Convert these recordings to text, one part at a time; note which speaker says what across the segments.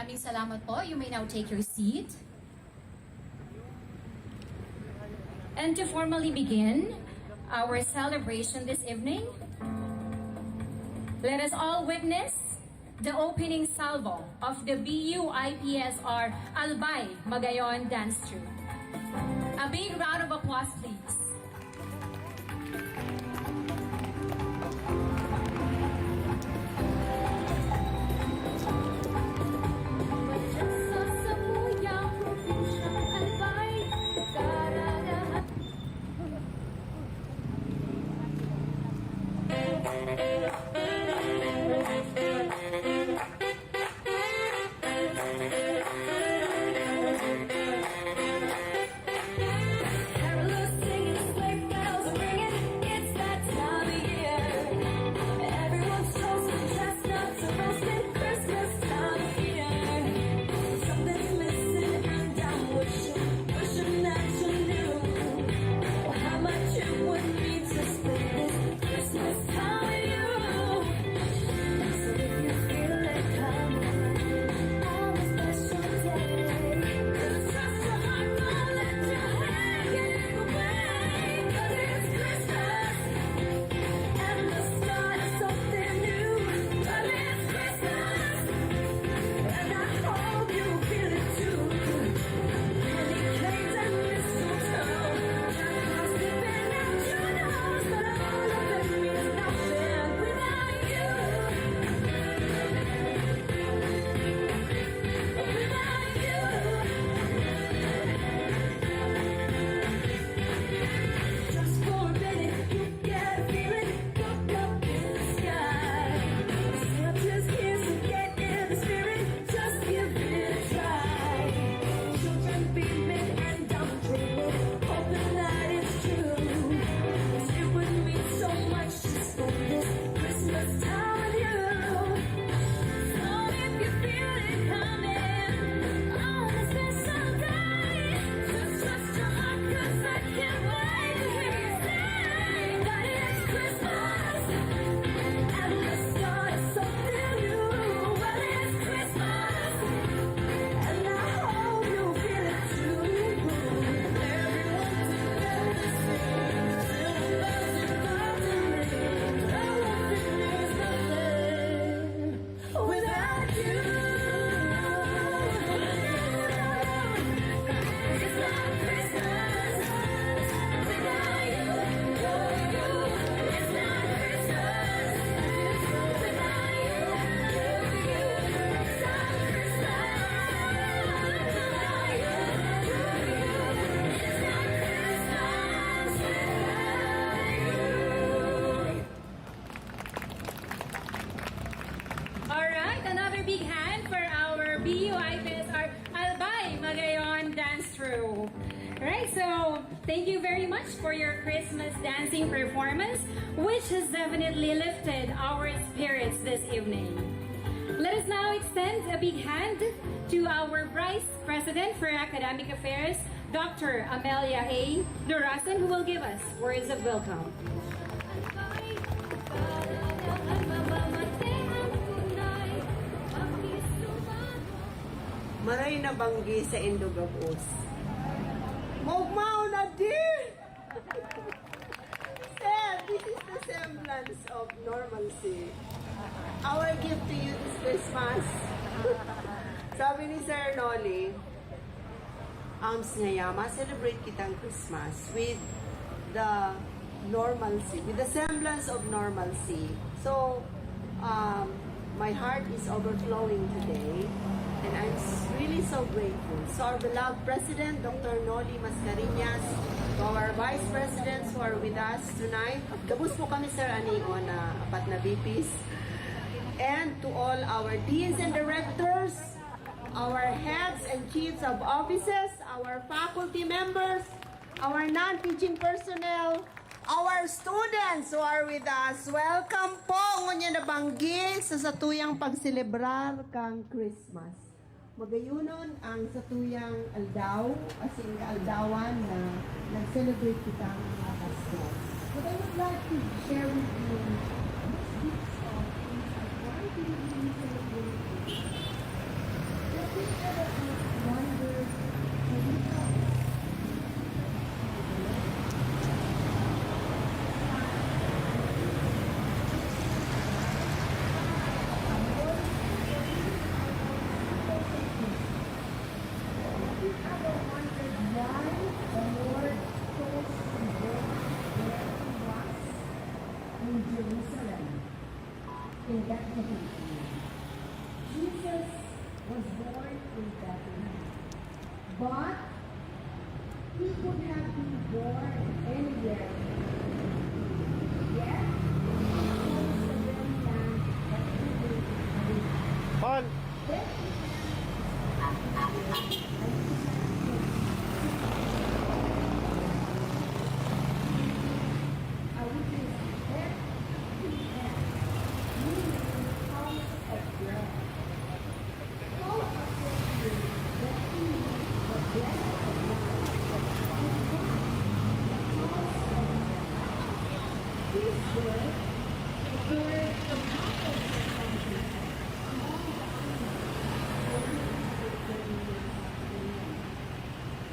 Speaker 1: Maraming salamat po. You may now take your seat. And to formally begin our celebration this evening, let us all witness the opening salvo of the BU-IPSR Albay Magayon Dance Troupe. A big round of applause, please. Thank you very much for your Christmas dancing performance, which has definitely lifted our spirits this evening. Let us now extend a big hand to our Vice President for Academic Affairs, Dr. Amelia A. Durasan, who will give us words of welcome.
Speaker 2: Maray na banggi sa Indogabos. Mogmao na di! Sir, this is the semblance of normalcy. Our gift to you this Christmas. Sabi ni Sir Nolly, Ngayama, celebrate kitang Christmas with the normalcy, with the semblance of normalcy. So, my heart is overflowing today. And I'm really so grateful. So our beloved President, Dr. Nolly Mascareñas, to our Vice Presidents who are with us tonight. Gabus po kami, Sir Anigo, na apat na VPs. And to all our deans and directors, our heads and chiefs of offices, our faculty members, our non-teaching personnel, our students who are with us. Welcome po, ngunya na banggi sa satuyang pagselebrar kang Christmas. Magayunon ang satuyang aldaw, asing kaaldawan na nag-celebrate kitang mga Pasko. But I would like to share with you this gift of things like why do we really celebrate this?
Speaker 3: in Bethlehem. Jesus was born in Bethlehem. But he could have been born anywhere. Yet, he chose the very land that he will inherit.
Speaker 4: Paul,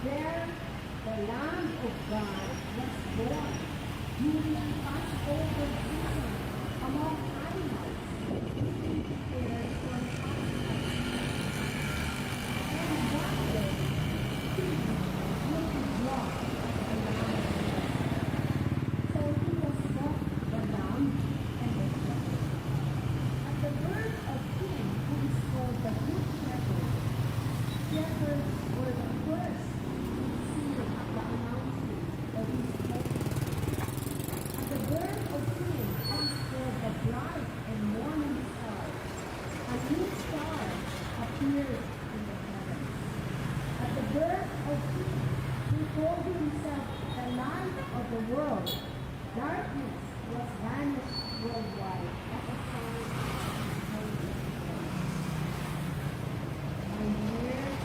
Speaker 3: There, the Lamb of God was born during the Passover season among animals. Prepared for Passover. And one day, he would be brought as the Lamb. So he was both the Lamb and the Shepherd. At the birth of him who is called the Good Shepherd, shepherds were the first the announcement of his message. At the birth of him comes forth the bright and morning star. A new star appeared in the heavens. At the birth of him, he called himself the light of the world. Darkness was vanished worldwide at the sign of his holy My dear,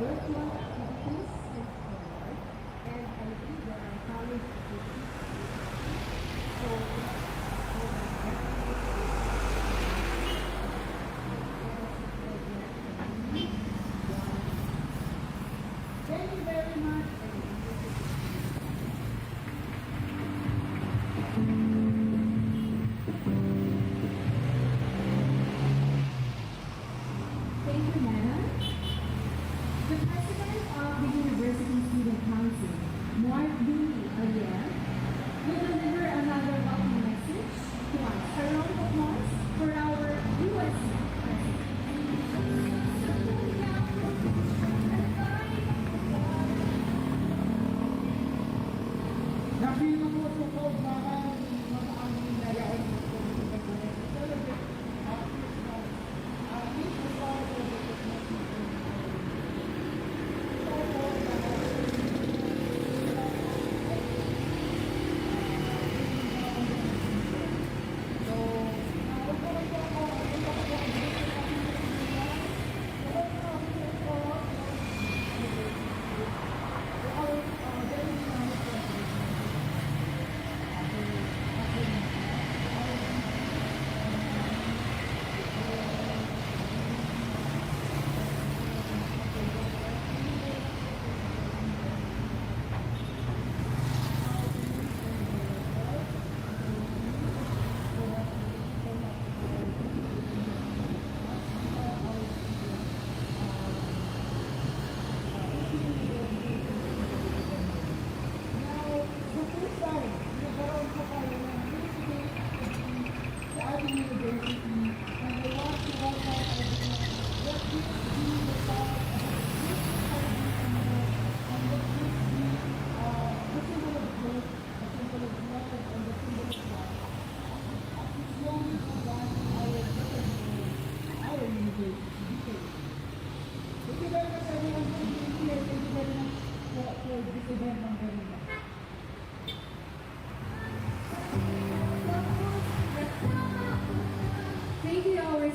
Speaker 3: virtual activities and homework, and I think there are college activities. So,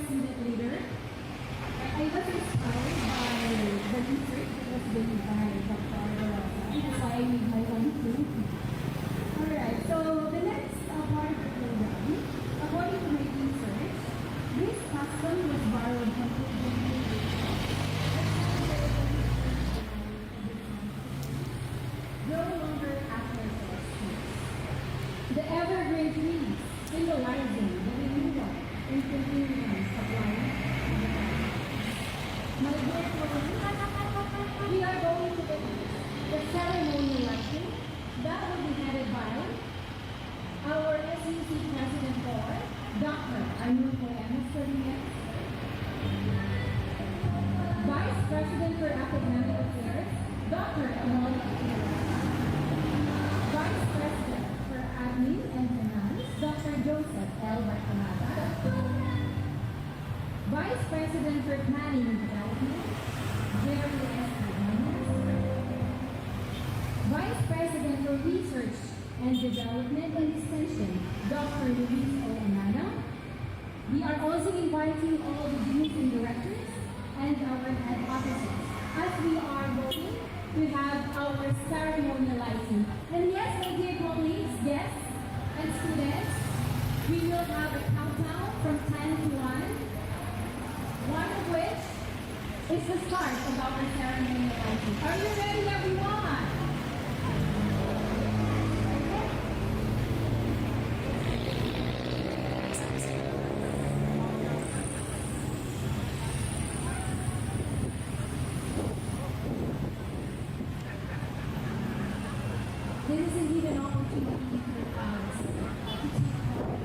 Speaker 3: seated later. I was inspired by the research that was done by Dr. Rosa. That's why I made my own too. Alright, so the next part of the program, according to my research, this custom was borrowed from no longer after the evergreen trees symbolizing the renewal and continuance of life. My dear friends, we are going to the ceremony lighting that will be headed by our SUC President for Dr. Arnulfo M. Fernandez, Vice President for Academic Affairs, Dr. Amol Akira, Vice President for Admin and Finance, Dr. Joseph L. Barcelata, Vice President for Planning and Development, Jerry S. Hernandez, Vice President for Research and Development and Extension, Dr. Luis O. Anana. We are also inviting all the deans and directors and our head officers as we are going to have our ceremonializing. And yes, my dear colleagues, guests, and students, we will have a countdown from 10 to 1, one of which is the start of our ceremonializing. Are you ready, everyone? This is indeed an opportunity for us to take part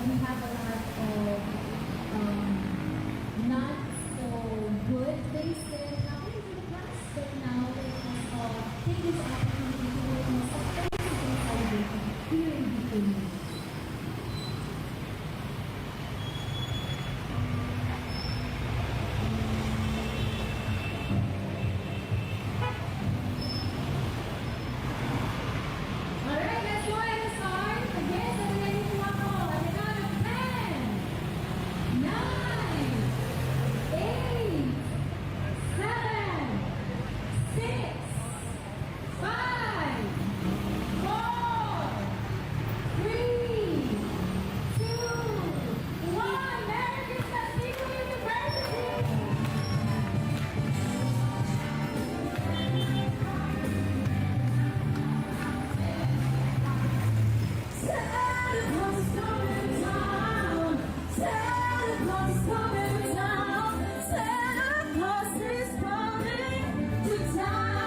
Speaker 3: we have a lot of not so good things that are happening in the past, but now let us take this opportunity to witness a Thanksgiving celebration here in the community. Alright, let's go ahead and start. Again, so we're ready to walk all at the count of 10, 9, 8, 7, 6, 5, 4, 3, 2, 1. Merry Christmas, Eagle University! Santa Claus is coming to town. Santa Claus is coming to town. Santa Claus is coming to town.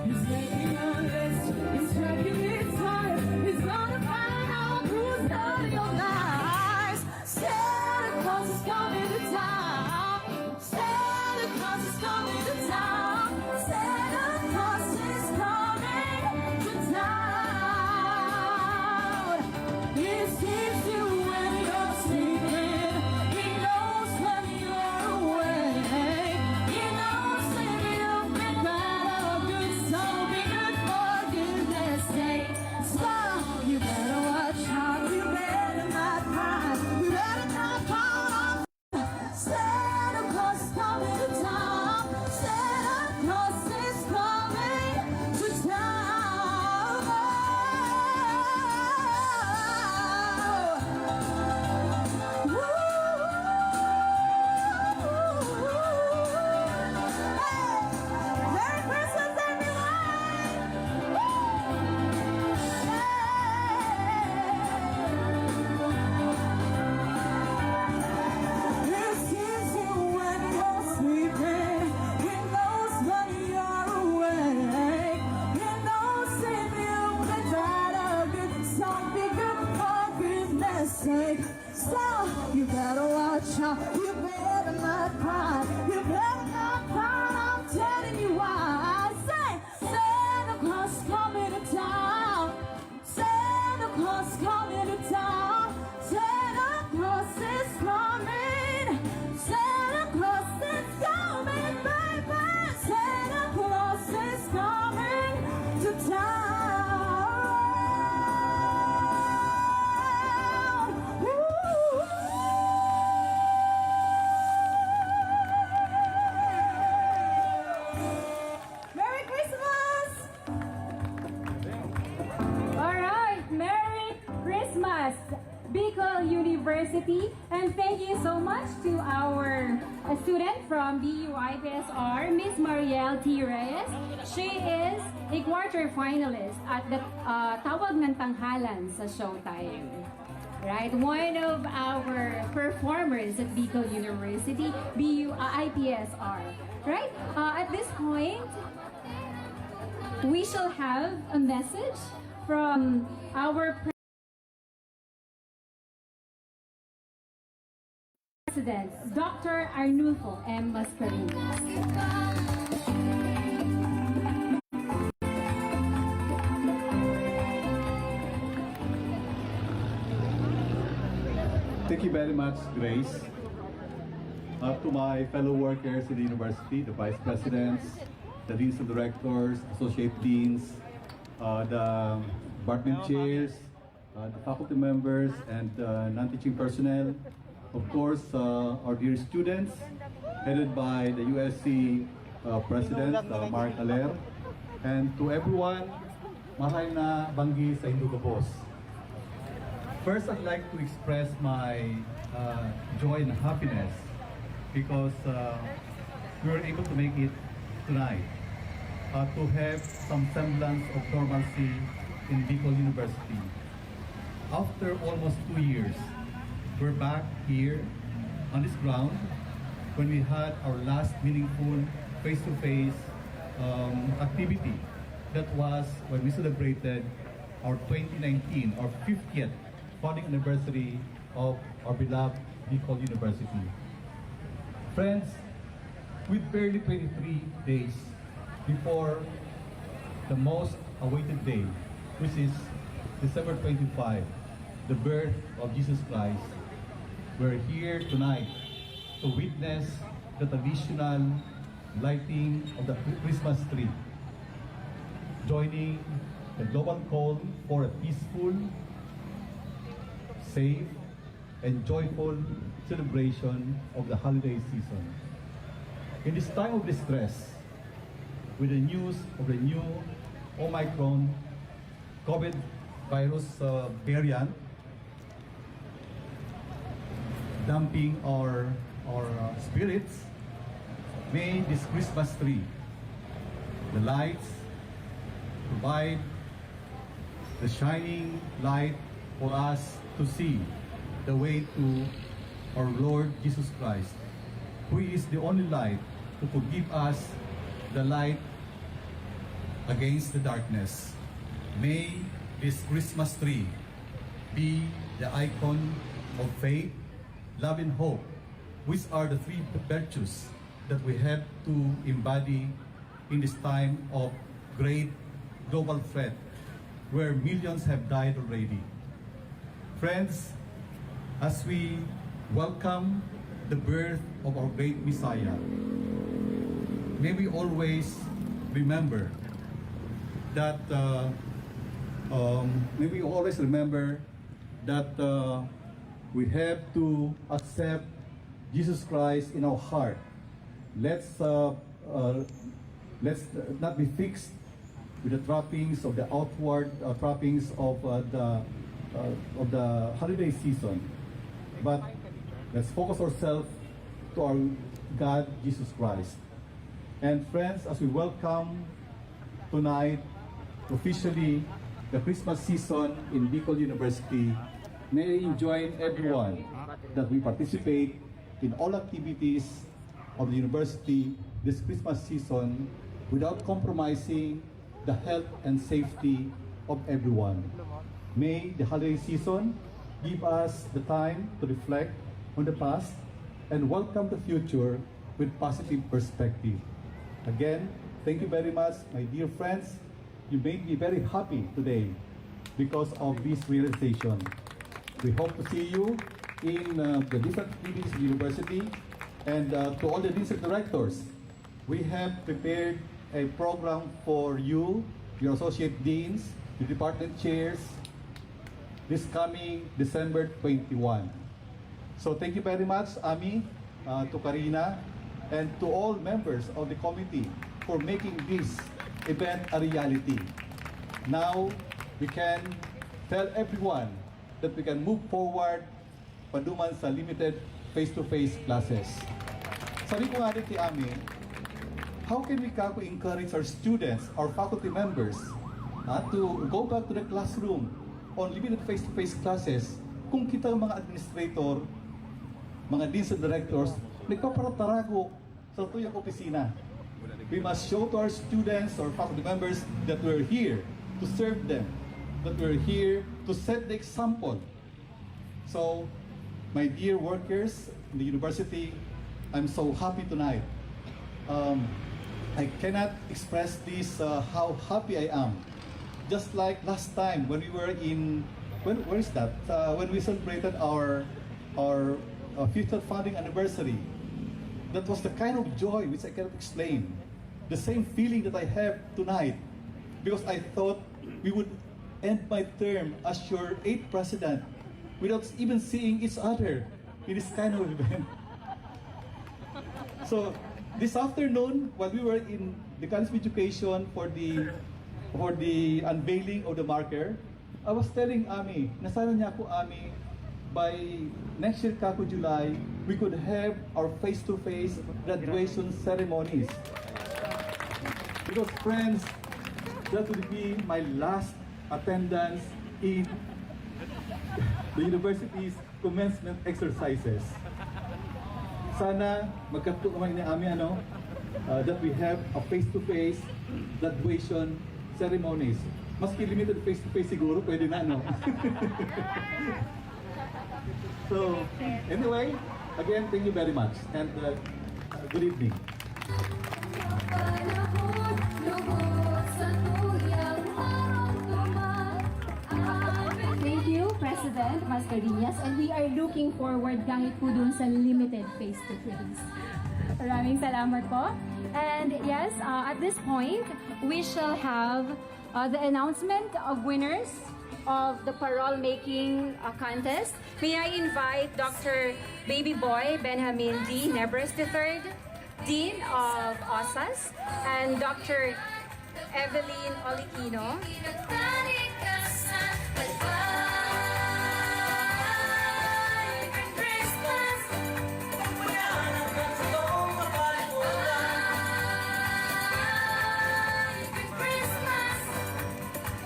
Speaker 3: He's making a list. He's checking his heart. He's gonna find out who's done your lives. Santa Claus is coming to town. Santa Claus is coming to town. Santa Claus is coming to town. He sees you when you're sleeping. He knows when you're awake. He knows if you've been bad or good, so be good for goodness sake. So you better watch out. You better not cry. You better not fall off. Santa Claus is coming to town. Santa Claus is coming to town. Woo! Hey! Merry Christmas, everyone! He sees you when you're sleeping. He knows when you're
Speaker 1: University. And thank you so much to our student from BU IPSR, Miss Marielle T. Reyes. She is a quarter finalist at the Tawag ng Tanghalan sa Showtime. Right, one of our performers at Bicol University, BU IPSR. Right, at this point, we shall have a message from our President, Dr. Arnulfo M. Mascareñas.
Speaker 4: Thank you very much, Grace. To my fellow workers in the university, the vice presidents, the deans and directors, associate deans, the department chairs, the faculty members, and non-teaching personnel. Of course, our dear students, headed by the USC President, Mark Aler. And to everyone, mahay na banggi sa Indugabos. First, I'd like to express my joy and happiness because we were able to make it tonight, to have some semblance of normalcy in Bicol University. After almost 2 years, we're back here on this ground when we had our last meaningful face-to-face activity. That was when we celebrated our 2019, our 50th founding anniversary of our beloved Bicol University. Friends, with barely 23 days before the most awaited day, which is December 25, the birth of Jesus Christ, we're here tonight to witness the traditional lighting of the Christmas tree, joining the global call for a peaceful, safe, and joyful celebration of the holiday season. In this time of distress, with the news of the new Omicron COVID virus variant damping our spirits, may this Christmas tree, the lights, provide the shining light for us to see the way to our Lord Jesus Christ, who is the only light to give us the light against the darkness. May this Christmas tree be the icon of faith, love, and hope, which are the three virtues that we have to embody in this time of great global threat, where millions have died already. Friends, as we welcome the birth of our great Messiah, may we always remember that we have to accept Jesus Christ in our heart. Let's not be fixed with the trappings of the outward trappings of the holiday season, but let's focus ourselves to our God, Jesus Christ. And friends, as we welcome tonight officially the Christmas season in Bicol University, may I join everyone that we participate in all activities of the university this Christmas season without compromising the health and safety of everyone. May the holiday season give us the time to reflect on the past and welcome the future with positive perspective. Again, thank you very much, my dear friends. You made me very happy today because of this realization. We hope to see you in the different activities of the university, and to all the deans and directors, we have prepared a program for you, your associate deans, the department chairs, this coming December 21. So thank you very much, Ami, to Karina, and to all members of the committee for making this event a reality. Now we can tell everyone that we can move forward paduman sa limited face-to-face classes. Sabi ko nga din ti Ami, how can we encourage our students, our faculty members, to go back to the classroom on limited face-to-face classes kung kita mga administrator, mga deans and directors, nagpaparatarago sa tuyang opisina. We must show to our students, our faculty members, that we're here to serve them, that we're here to set the example. So, my dear workers in the university, I'm so happy tonight. I cannot express this, how happy I am. Just like last time when we were in, where is that? When we celebrated our 50th founding anniversary. That was the kind of joy which I cannot explain. The same feeling that I have tonight, because I thought we would end my term as your 8th president without even seeing each other in this kind of event. So this afternoon, while we were in the College of Education for the unveiling of the marker, I was telling Ami, nasana niya ako, Ami, by next year, kako July, we could have our face-to-face graduation ceremonies. Because friends, that would be my last attendance in the university's commencement exercises. Sana magkatuto naman ni Ami that we have a face-to-face graduation ceremonies. Maski limited face-to-face siguro, pwede na, no? So, anyway, again, thank you very much and good evening.
Speaker 1: Thank you, President Mascarillas, and we are looking forward gamit po dun sa limited face-to-face. Maraming salamat po. And yes, at this point, we shall have the announcement of winners of the parole making contest. May I invite Dr. Baby Boy Benjamin D. Nebres III, Dean of OSAS, and Dr. Evelyn Oliquino.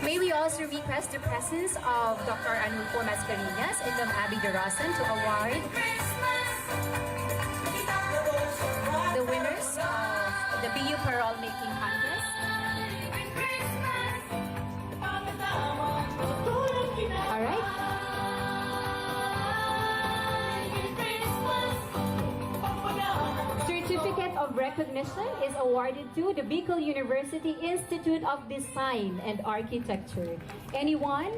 Speaker 1: May we also request the presence of Dr. Anupo Mascarillas and Ma'am Abby Darasan to award the winners of the BU Parole Making Contest. All right. Certificate of recognition is awarded to the Bicol University Institute of Design and Architecture. Anyone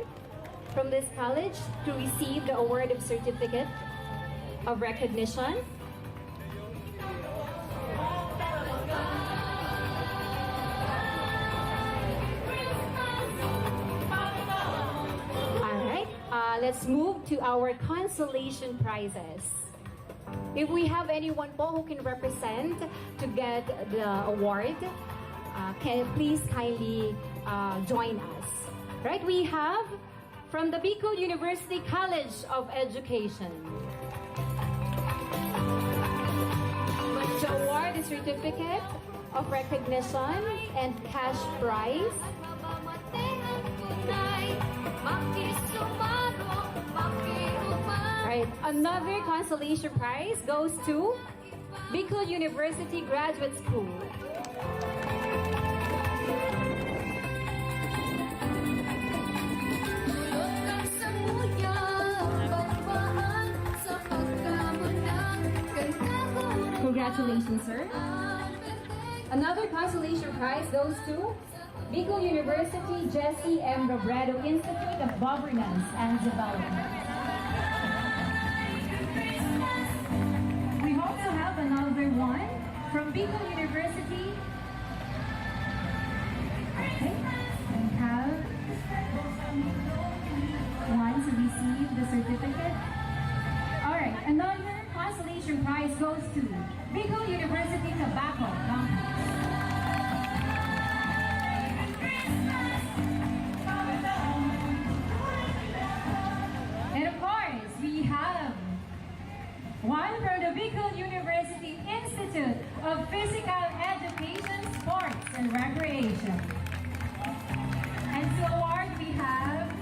Speaker 1: from this college to receive the award of certificate of recognition? All right, let's move to our consolation prizes. If we have anyone po who can represent to get the award, can please kindly join us. Right, we have from the Bicol University College of Education to award a certificate of recognition and cash prize. Right. Another consolation prize goes to Bicol University Graduate School. Congratulations, sir. Another consolation prize goes to Bicol University Jesse M. Robredo Institute of Governance and Development. We also have another one from Bicol University. Okay. We have one to receive the certificate. Alright, another consolation prize goes to Bicol University Tobacco Company. And of course, we have and Recreation. And to award, we have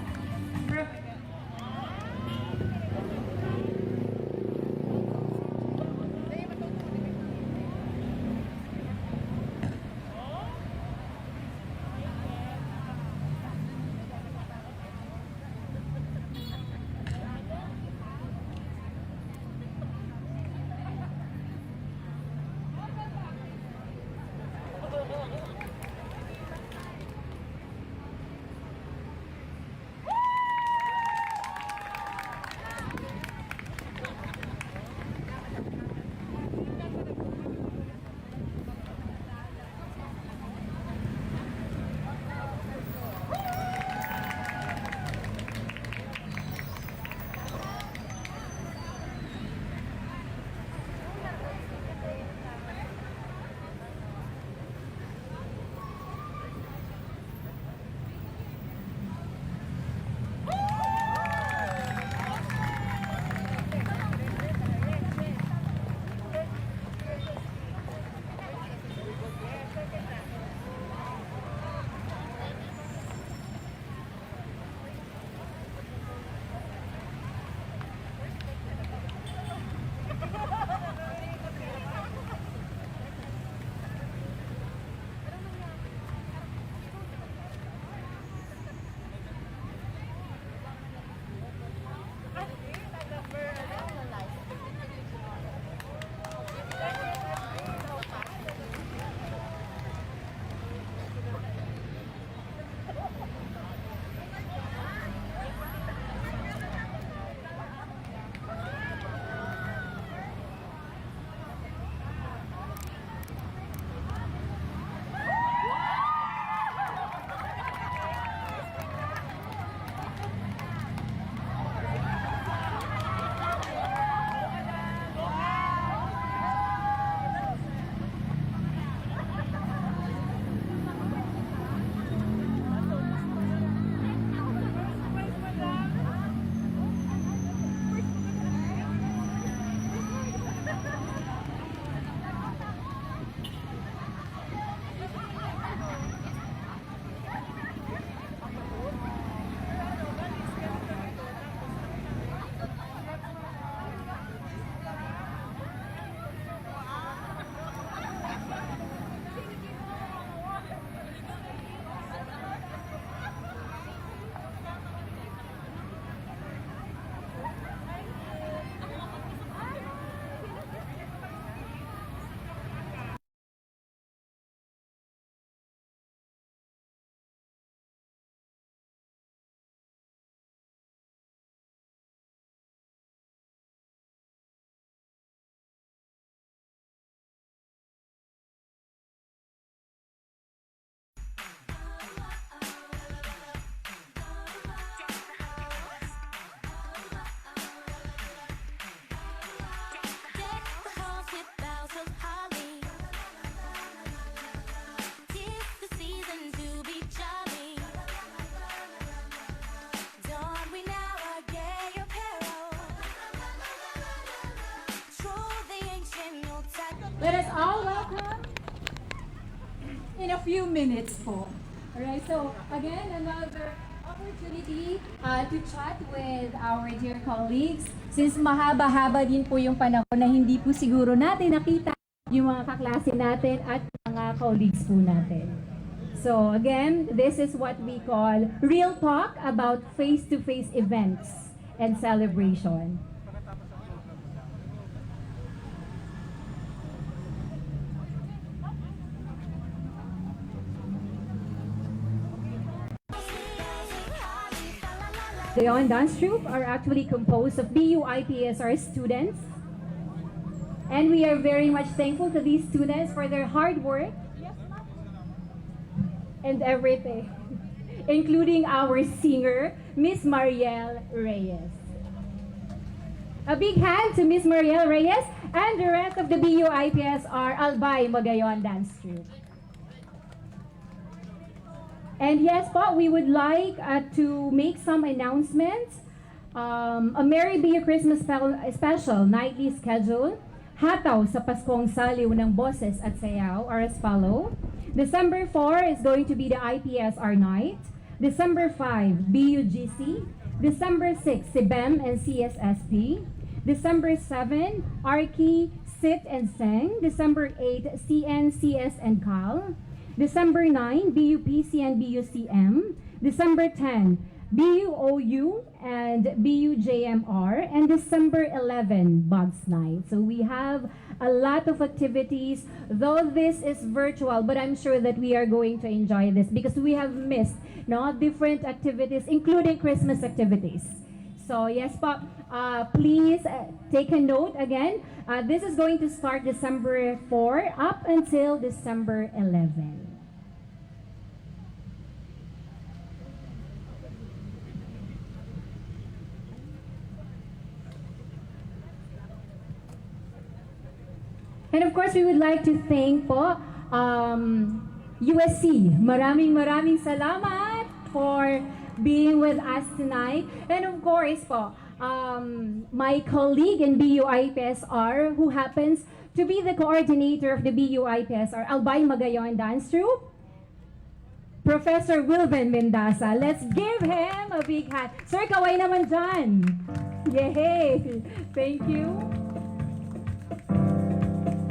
Speaker 1: let us all welcome in a few minutes po. Alright, so again, another opportunity to chat with our dear colleagues. Since mahaba-haba din po yung panahon na hindi po siguro natin nakita yung mga kaklase natin at mga colleagues po natin. So again, this is what we call real talk about face-to-face events and celebration. The On Dance Troupe are actually composed of BU-IPSR students. And we are very much thankful to these students for their hard work and everything, including our singer, Miss Marielle Reyes. A big hand to Miss Marielle Reyes and the rest of the BU-IPSR Albay Magayon Dance Troupe. And yes po, we would like to make some announcements. A Merry Be Your Christmas special nightly schedule. Hataw sa Paskong Saliw ng Boses at Sayaw are as follow. December 4 is going to be the IPSR night. December 5, BUGC. December 6, CBEM and CSSP. December 7, ARCI, SIT and SENG. December 8, CN, CS and CAL. December 9, BUPC and BUCM. December 10, BUOU and BUJMR. And December 11, Bugs Night. So we have a lot of activities, though this is virtual, but I'm sure that we are going to enjoy this because we have missed different activities, including Christmas activities. So yes po, please take a note again. This is going to start December 4 up until December 11. And of course, we would like to thank po USC. Maraming salamat for being with us tonight. And of course po, my colleague in BUIPSR who happens to be the coordinator of the BUIPSR Albay Magayon Dance Troupe, Professor Wilvin Mendasa. Let's give him a big hand. Sir, kaway naman dyan. Yay! Thank you.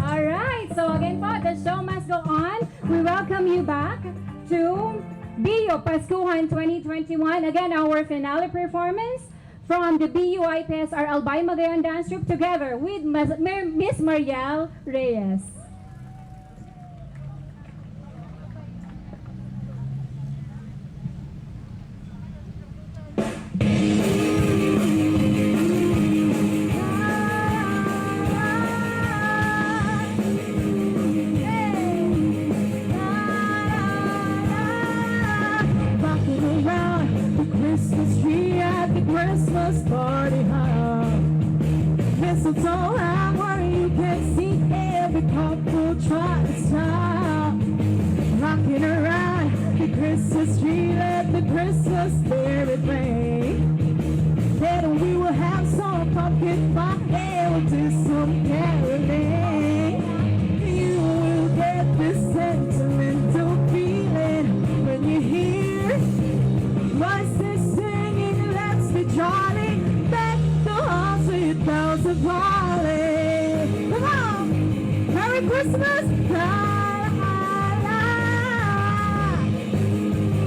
Speaker 1: Alright, so again po, the show must go on. We welcome you back to BU Paskuhan 2021. Again, our finale performance from the BUIPSR Albay Magayon Dance Troupe together with Miss Marielle Reyes.
Speaker 5: Christmas party hop. Mistletoe hang where you can see every couple try to stop. Rocking around the Christmas tree, let the Christmas spirit ring. Then we will have some pumpkin pie and we'll do some caroling. You will get this sentimental feeling when you hear voices singing, let's be jolly, back the halls with bells of holly. Come on! Merry Christmas! La, la, la.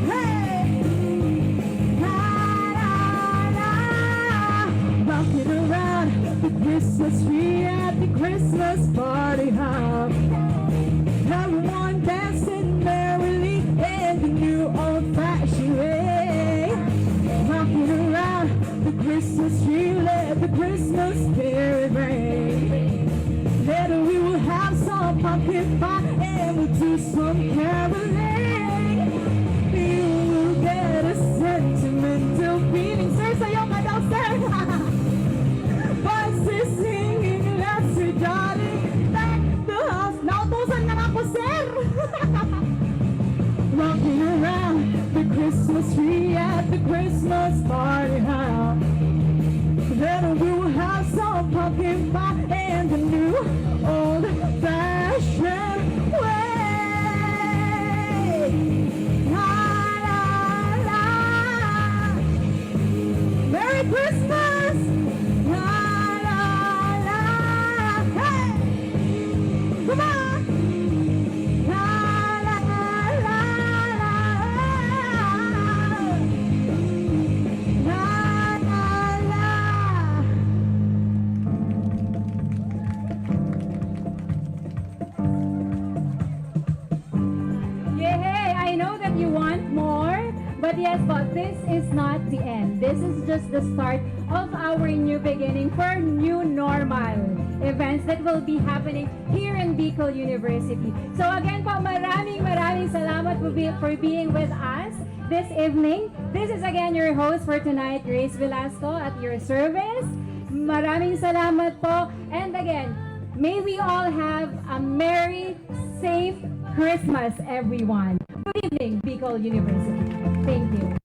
Speaker 5: Hey! La, la, la. Rocking around the Christmas tree at the Christmas party hop. Everyone dancing merrily in the new old-fashioned way. Rocking around the Christmas tree, let the Christmas spirit reign. Later we will have some pumpkin pie and we'll do some caroling. You will get a sentimental feeling. Sir, sayo ka daw, sir! Voices singing, let's be jolly, back the house. Nautusan na ako, sir! Rocking around the Christmas tree at the Christmas party hop. Then we will have some pumpkin pie and the new old-fashioned way. La, la, la. Merry Christmas! La, la, la. Hey! Come on! La, la, la, la. La, la, la.
Speaker 1: Yay! I know that you want more, but yes, but this is not the end. This is just the start of our new beginning for new normal events that will be happening here in Bicol University. So again po, maraming salamat for being with us this evening. This is again your host for tonight, Grace Velasco, at your service. Maraming salamat po. And again, may we all have a merry, safe Christmas, everyone. Good evening, Bicol University. Thank you.